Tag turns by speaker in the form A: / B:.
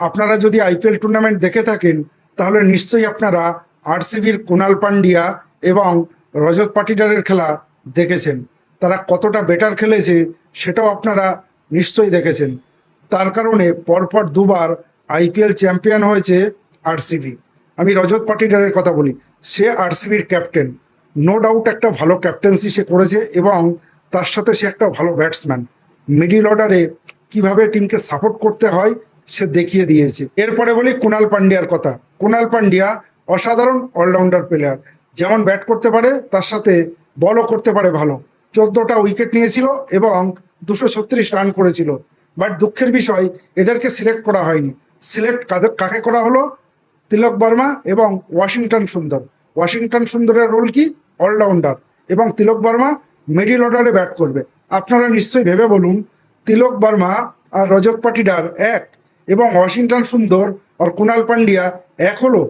A: আপনারা যদি IPL tournament দেখে থাকেন তাহলে নিশ্চয়ই আপনারা আরসিবির কুণাল পান্ডিয়া এবং রজত পাটিদারের খেলা দেখেছেন। তারা কতটা বেটার খেলেছে সেটাও আপনারা নিশ্চয়ই দেখেছেন। তার কারণে পরপর দুবার আইপিএল চ্যাম্পিয়ন হয়েছে আরসিবি। আমি রজত পাটিদারের কথা বলি, সে আরসিবির ক্যাপ্টেন, নো ডাউট একটা ভালো ক্যাপ্টেন্সি সে করেছে এবং তার সাথে সে একটা ভালো ব্যাটসম্যান। মিডিল অর্ডারে কিভাবে টিমকে সাপোর্ট করতে হয় সে দেখিয়ে দিয়েছে। এরপরে বলি কুণাল পান্ডিয়ার কথা। কুণাল পান্ডিয়া অসাধারণ অলরাউন্ডার প্লেয়ার, যেমন ব্যাট করতে পারে তার সাথে বলও করতে পারে ভালো। 14টা উইকেট নিয়েছিল এবং 236 রান করেছিল। বাট দুঃখের বিষয় এদেরকে সিলেক্ট করা হয়নি। সিলেক্ট কাকে করা হলো? তিলক বর্মা এবং ওয়াশিংটন সুন্দর। ওয়াশিংটন সুন্দরের রোল কি? অলরাউন্ডার, এবং তিলক বর্মা মিডিল অর্ডারে ব্যাট করবে। আপনারা নিশ্চয়ই ভেবে বলুন, তিলক বর্মা আর রজত পাটিদার এক এবং ওয়াশিংটন সুন্দর আর কুণাল পান্ডিয়া এক হলো?